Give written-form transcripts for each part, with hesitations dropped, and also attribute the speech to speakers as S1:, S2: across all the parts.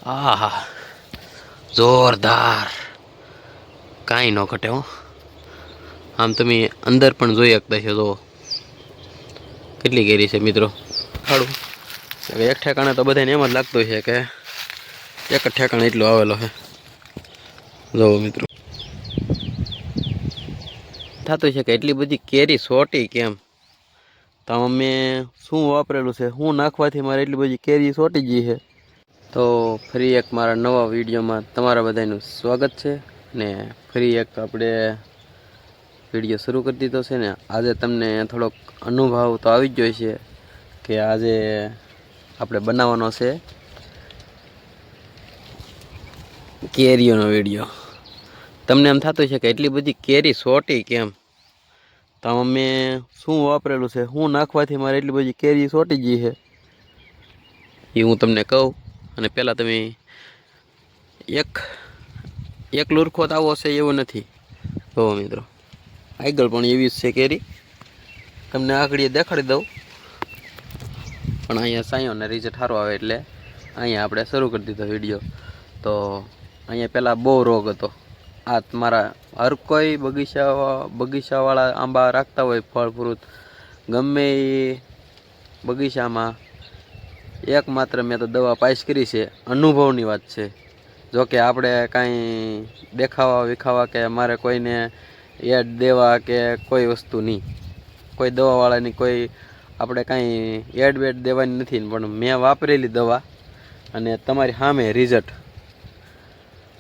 S1: આહા જોરદાર કાંઈ ન ઘટે હો. આમ તમે અંદર પણ જોઈ શકતા છો તો કેટલી કેરી છે મિત્રો. ખાડું એક ઠેકાણે તો બધાને એમ જ લાગતું છે કે એક જ ઠેકાણે એટલો આવેલો છે. જોવો મિત્રો થતું છે કે એટલી બધી કેરી સોટી કેમ, તો મેં શું વાપરેલું છે, શું નાખવાથી મારે એટલી બધી કેરી સોટી ગઈ છે. તો ફરી એક મારા નવા વિડીયોમાં તમારા બધાનું સ્વાગત છે. ને ફરી એક આપણે વિડીયો શરૂ કરી દીધો છે ને. આજે તમને થોડોક અનુભવ તો આવી જ જોઈએ છે કે આજે આપણે બનાવવાનો છે કેરીઓનો વિડીયો. તમને એમ થતું છે કે એટલી બધી કેરી સોટી કેમ, તો મેં શું વાપરેલું છે, શું નાખવાથી મારે એટલી બધી કેરી સોટી ગઈ છે એ હું તમને કહું. અને પહેલાં તમે એક લુરખો તો આવો હશે એવું નથી. જો મિત્રો આગળ પણ એવી જ છે કેરી, તમને આગળ દેખાડી દઉં. પણ અહીંયા સાયોને રિઝલ્ટ સારું આવે એટલે અહીંયા આપણે શરૂ કરી દીધો વિડીયો. તો અહીંયા પહેલાં બહુ રોગ હતો. આ તમારા હર કોઈ બગીચાવાળા આંબા રાખતા હોય, ફળ ફ્રૂટ ગમે એ બગીચામાં એકમાત્ર મેં તો દવા પાસ કરી છે, અનુભવની વાત છે. જોકે આપણે કાંઈ દેખાવા વિખાવા કે મારે કોઈને એડ દેવા કે કોઈ વસ્તુ નહીં, કોઈ દવાવાળાની કોઈ આપણે કાંઈ એડ બેડ દેવાની નથી. પણ મેં વાપરેલી દવા અને તમારી સામે રિઝલ્ટ.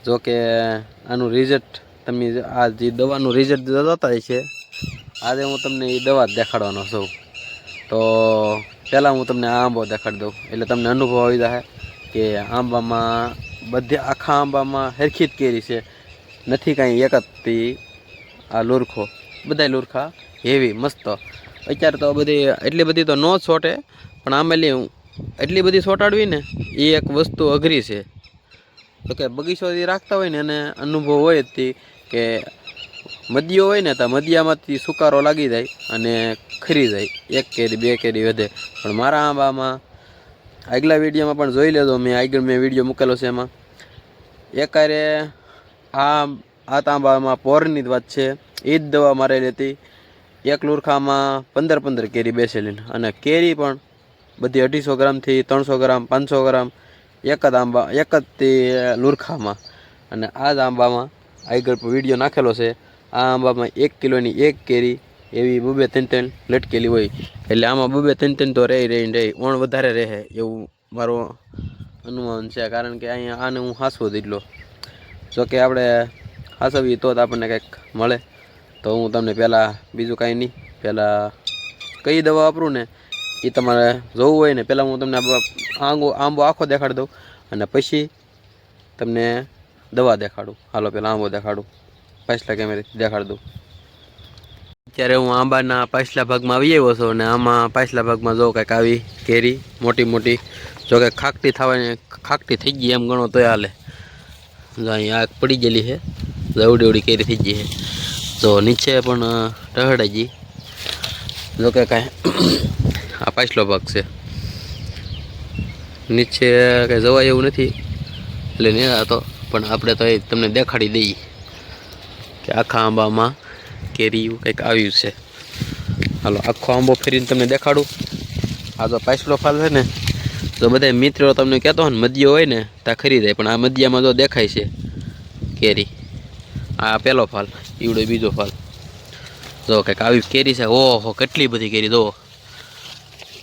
S1: જોકે આનું રિઝલ્ટ તમે આ જે દવાનું રિઝલ્ટ જોતા છે, આજે હું તમને એ દવા જ દેખાડવાનો છું. તો પહેલાં હું તમને આ આંબો દેખાડી દઉં એટલે તમને અનુભવ આવી જાય કે આંબામાં બધે આખા આંબામાં સરખી જ કેરી છે, નથી કાંઈ એક જ આ લુરખો. બધા લુરખા હેવી મસ્ત. અત્યારે તો બધી એટલી બધી તો ન છોટે, પણ આમેલી એટલી બધી છોટાડવી ને એ એક વસ્તુ અઘરી છે. તો કે બગીચો રાખતા હોય ને એને અનુભવ હોય જ કે મદિયો હોય ને તો મદિયામાંથી સુકારો લાગી જાય અને ખરી જાય, એક કેરી બે કેરી વધે. પણ મારા આંબામાં આગલા વિડીયોમાં પણ જોઈ લેજો, મેં વિડીયો મૂકેલો છે એમાં એકારે આ તાંબામાં પોરની જ વાત છે. એ જ દવા મારેલી હતી. એક લુરખામાં 15 કેરી બેસેલી અને કેરી પણ બધી 250 ગ્રામથી 300 ગ્રામ 500 ગ્રામ એક જ લુરખામાં. અને આ જ આંબામાં આગળ વિડીયો નાખેલો છે. આ આંબામાં 1 કિલોની એક કેરી એવી 2-3 લટકેલી હોય. એટલે આમાં 2-3 તો રહી ઓણ વધારે રહે એવું મારું અનુમાન છે. કારણ કે અહીંયા આને હું હાંસવો દીધલો. જોકે આપણે હાંસવીએ તો જ આપણને કંઈક મળે. તો હું તમને પહેલાં બીજું કાંઈ નહીં, પહેલાં કઈ દવા વાપરું ને એ તમારે જોવું હોય ને પહેલાં હું તમને આંબો આખો દેખાડી દઉં અને પછી તમને દવા દેખાડું. હાલો પહેલાં આંબો દેખાડું, પાછલા કેમેરાથી દેખાડી દઉં. અત્યારે હું આંબાના પાછલા ભાગમાં આવી આવ્યો છું અને આમાં પાછલા ભાગમાં જો કંઈક આવી કેરી મોટી મોટી. જોકે ખાકટી થઈ ગઈ એમ ગણો તોય હાલે. જો અહીંયા આગ પડી ગયેલી છે, એવડી કેરી થઈ ગઈ છે. તો નીચે પણ ટહડાઈ ગઈ. જોકે કાંઈ આ પાછલો ભાગ છે, નીચે કાંઈ જવાય એવું નથી એટલે નહીં હતો. પણ આપણે તો એ તમને દેખાડી દઈએ કે આખા આંબામાં કેરી કંઈક આવ્યું છે. હાલો આખો આંબો ફેરીને તમને દેખાડું. આ તો પાછલો ફાલ છે ને, તો બધા મિત્રો તમને કહેતો હોય ને મદિયો હોય ને ત્યાં ખરી જાય. પણ આ મદિયામાં જો દેખાય છે કેરી. આ પહેલો ફાલ, ઈવડો બીજો ફાલ. જો કંઈક આવી કેરી છે. ઓહો કેટલી બધી કેરી જો,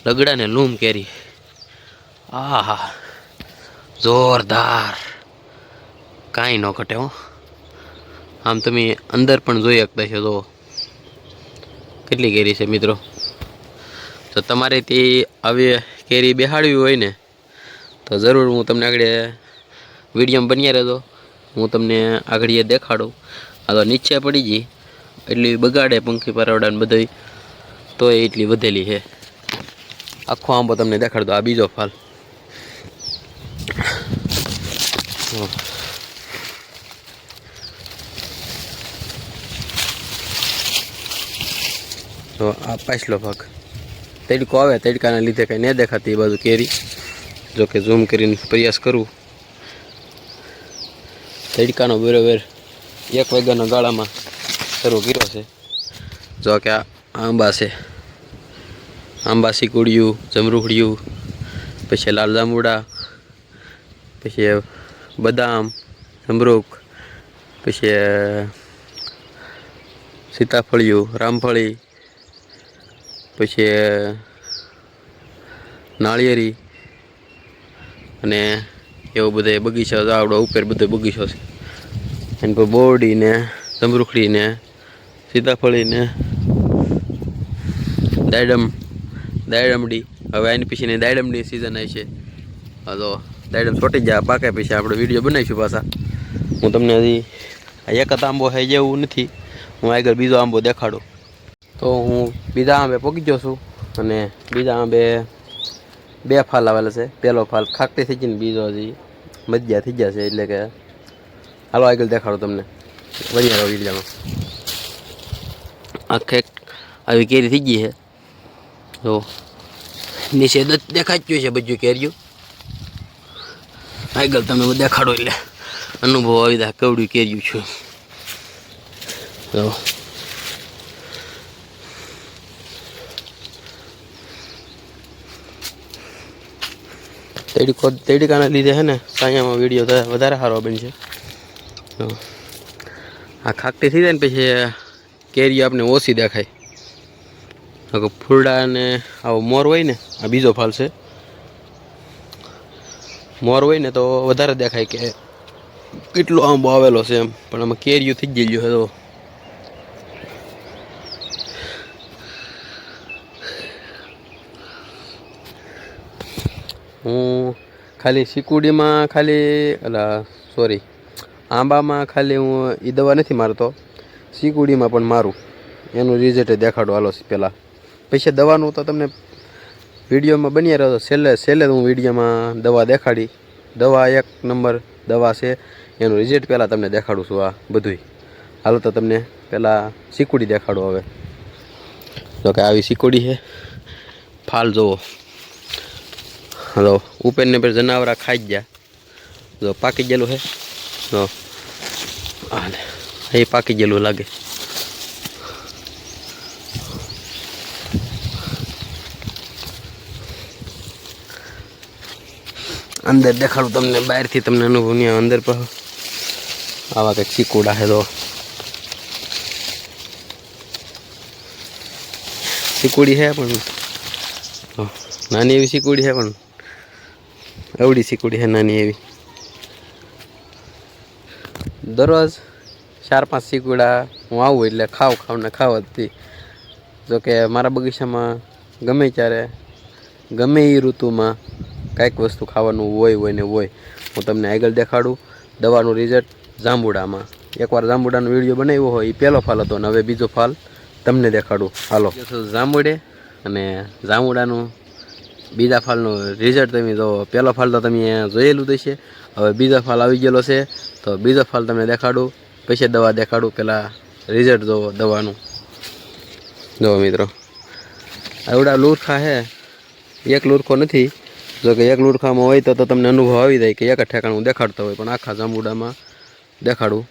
S1: લગડા ને લૂમ કેરી. આહા જોરદાર કાંઈ ન ઘટે હો. આમ તમે અંદર પણ જોઈ શકતા છો તો કેટલી કેરી છે મિત્રો. તો તમારે તે આવી કેરી બેહાડવી હોય ને તો જરૂર હું તમને આગળ વિડીયોમાં બન્યા રહેજો. હું તમને આગળ દેખાડું. આ તો નીચે પડી ગઈ એટલી બગાડે પંખી પરાવડા બધું, તો એટલી વધેલી છે. આખો આંબો તમને દેખાડ દો. આ બીજો ફાલ. તો આ પાછલો ભાગ. તડકો આવે, તડકાના લીધે કાંઈ ન દેખાતી એ બાજુ કેરી. જોકે ઝૂમ કરીને પ્રયાસ કરું તડકાનો બરોબર 1 વાગ્યાના ગાળામાં શરૂ કર્યો છે. જો કે આ આંબા છે, આંબા સીકુડિયું, જમરૂખડિયું, પછી લાલ જાંબુડા, પછી બદામ, જમરૂખ, પછી સીતાફળિયું, રામફળી, પછી નાળિયેરી અને એવો બધે બગીચો આવડો ઉપર બધો બગીચો છે. એની પર બોરડી ને જમરૂખડી ને સીતાફળી ને દાયડમડી. હવે આની પછીની દાયડમની સિઝન આવી છે. તો દાયડમ છોટી જાય પાકે પછી આપણે વિડીયો બનાવીશું પાછા. હું તમને હજી એક જ આંબો થઈ જેવું નથી, હું આગળ બીજો આંબો દેખાડું. તો હું બીજા આંબે પહોંચી ગયો છું અને બીજા આંબે 2 ફાલ આવેલા છે. પહેલો ફાલ ખાકટી થઈ ગઈ ને બીજો હજી મધ્યા થઈ ગયા છે. એટલે કે હાલો આગળ દેખાડો તમને, વળી રહો વિડીયોમાં. આખે આવી કેરી થઈ ગઈ છે. તો નીચે દેખાઈ જ ગયું છે બધું કેરીયું. આગળ તમે દેખાડો એટલે અનુભવ આવી જાય કેવડું કેર્યું છું. તો તડકાના લીધે છે ને સાયામાં વિડીયો વધારે સારો બનશે. આ ખાકટી થઈ જાય ને પછી કેરી આપણે ઓછી દેખાય. ફૂરડા ને આવો મોર હોય ને, આ બીજો ફાલ છે. મોર હોય ને તો વધારે દેખાય કે કેટલો આંબો આવેલો છે એમ, પણ આમાં કેરીયું થઈ ગયેલું છે. તો હું ખાલી સીકુડીમાં આંબામાં ખાલી હું એ દવા નથી મારતો, સીકુડીમાં પણ મારું. એનું રિઝલ્ટ દેખાડો હાલો પહેલાં, પછી દવાનું તો તમને વિડીયોમાં બની રહ્યો. છેલ્લે હું વિડીયોમાં દવા દેખાડી. દવા 1 નંબર દવા છે. એનું રિઝલ્ટ પહેલાં તમને દેખાડું છું. આ બધુંય હાલો તો તમને પહેલાં સીકુડી દેખાડો. હવે જો કે આવી સીકુડી છે. ફાલ જુઓ, હલો ઉપરને પર જનાવરા ખાઈ જ ગયા. જો પાકી ગયેલું છે. જો એ પાકી ગયેલું લાગે. અંદર દેખાડું તમને, બહારથી તમને અનુભવ નહીં. અંદર પર આવા કંઈક ચીકુડા છે. તો ચીકુડી છે પણ નાની એવી ચીકુડી છે, પણ એવડી ચીકુડી છે નાની એવી. દરરોજ 4-5 ચીકુડા હું આવું એટલે ખાવ જ. જોકે મારા બગીચામાં ગમે ત્યારે ગમે એ ઋતુમાં કાંઈક વસ્તુ ખાવાનું હોય ને હોય. હું તમને આગળ દેખાડું દવાનું રિઝલ્ટ જાંબુડામાં. એકવાર જાંબુડાનો વિડીયો બનાવ્યો હોય, એ પહેલો ફાલ હતો, અને હવે બીજો ફાલ તમને દેખાડું. હાલો જાંબુડે અને જાંબુડાનું બીજા ફાલનું રિઝલ્ટ તમે જો. પહેલો ફાલ તો તમે જોયેલું જ છે. હવે બીજો ફાલ આવી ગયેલો છે, તો બીજો ફાલ તમને દેખાડું, પછી દવા દેખાડું. પહેલાં રિઝલ્ટ જોવો દવાનું. જો મિત્રો આવડા લુરખા છે, એક લુરખો નથી. જો કે એક લુરખામાં હોય તો તમને અનુભવ આવી જાય કે એક જ ઠેકાણું દેખાડતો હોય, પણ આખા જાંબુડામાં દેખાડું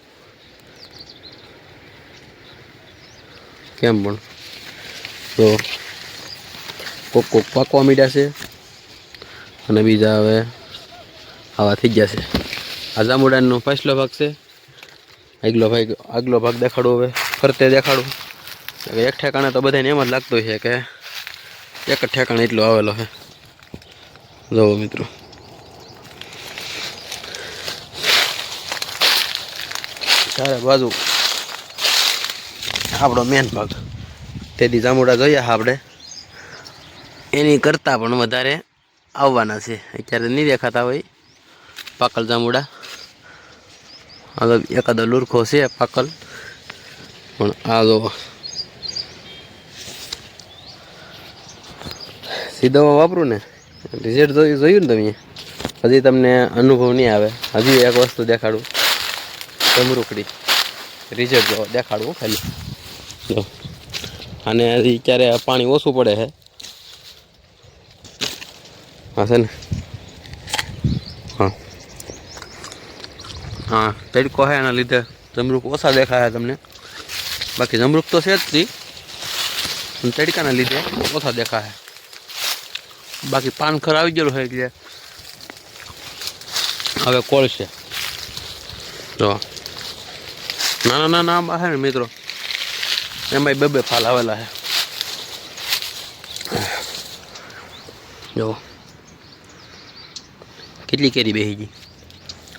S1: કેમ. પણ તો કોક પાકવા માંડ્યા છે અને બીજા હવે આવા થઈ ગયા છે. આ જાંબુડાનો પાછલો ભાગ છે. આગલો ભાગ દેખાડું. હવે ફરતે દેખાડું. એક ઠેકાણે તો બધાને એમ જ લાગતું છે કે એક જ ઠેકાણે એટલો આવેલો છે. જુઓ મિત્રો, ચારે બાજુ આપણો મેન ભાગ. તેથી જાંબુડા જોયા આપણે, એની કરતાં પણ વધારે આવવાના છે. અત્યારે નહીં દેખાતા હોય પાકલ જાંબુડા. એકાદો લુરખો છે પાકલ, પણ આ જો સીધો વાપરું ને રિઝલ્ટ જોયું ને તમે. હજી તમને અનુભવ નહીં આવે. હજી એક વસ્તુ દેખાડું, જમરૂખડી રિઝલ્ટ જો દેખાડવું ખાલી. જો અને હજી ક્યારે પાણી ઓછું પડે છે. હા છે ને, હા હા તડકો છે એના લીધે જમરૂખ ઓછા દેખાય તમને, બાકી જમરૂખ તો છે જ નહીં, પણ તડકાના લીધે ઓછા દેખાય. બાકી પાનખર આવી ગયેલું છે એટલે હવે કોળ છે. જો નાના નાના આંબા છે ને મિત્રો, એમાં બે ફાલ આવેલા છે. જો કેટલી કેરી બેસી ગઈ,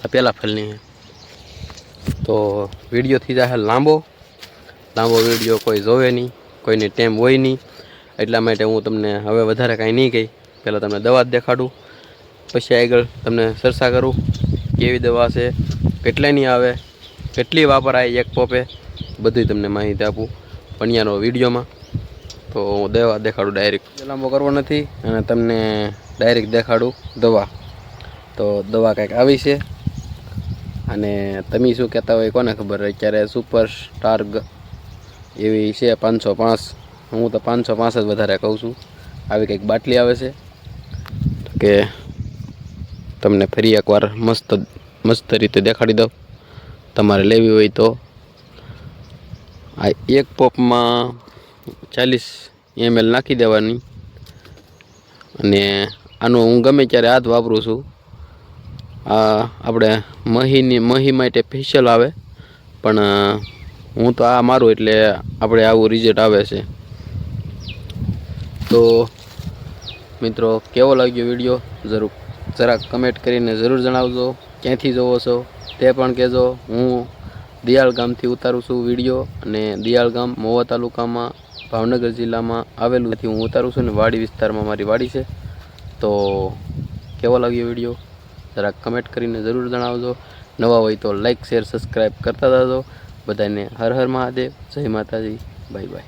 S1: આ પહેલા ફલની છે. તો વિડીયો થઈ જાય લાંબો વિડીયો કોઈ જોવે નહીં, કોઈને ટાઈમ હોય નહીં, એટલા માટે હું તમને હવે વધારે કાંઈ નહીં કહી. પહેલાં તમને દવા જ દેખાડું, પછી આગળ તમને ચર્ચા કરું કેવી દવા છે, કેટલાની આવે, કેટલી વાપરાય એક પોપે, બધી તમને માહિતી આપું પણિયાનો વિડીયોમાં. તો હું દવા દેખાડું ડાયરેક્ટ, લાંબો કરવો નથી અને તમને ડાયરેક્ટ દેખાડું દવા. તો દવા કંઈક આવી છે, અને તમે શું કહેતા હોય કોને ખબર. અત્યારે સુપર સ્ટાર્ગ એવી છે 505, હું તો 505 જ વધારે કહું છું. આવી કંઈક બાટલી આવે છે કે તમને ફરી એકવાર મસ્ત રીતે દેખાડી દઉં. તમારે લેવી હોય તો આ એક પોપમાં 40 ml નાખી દેવાની, અને આનો હું ગમે ત્યારે હાથ વાપરું છું. આ આપણે મહી માટે સ્પેશિયલ આવે, પણ હું તો આ મારું એટલે આપણે આવું રિઝલ્ટ આવે છે. તો મિત્રો કેવો લાગ્યો વિડીયો જરાક કમેન્ટ કરીને જરૂર જણાવજો. ક્યાંથી જોવો છો તે પણ કહેજો. હું દિયાળ ગામથી ઉતારું છું વિડીયો, અને દિયાળ ગામ મહુવા તાલુકામાં ભાવનગર જિલ્લામાં આવેલું. હું ઉતારું છું ને વાડી વિસ્તારમાં મારી વાડી છે. તો કેવો લાગ્યો વિડીયો જરાક કમેન્ટ કરીને જરૂર જણાવજો. નવા હોય તો લાઈક શેર સબસ્ક્રાઈબ કરતા જજો. બધાને હર હર મહાદેવ, જય માતાજી, બાય બાય.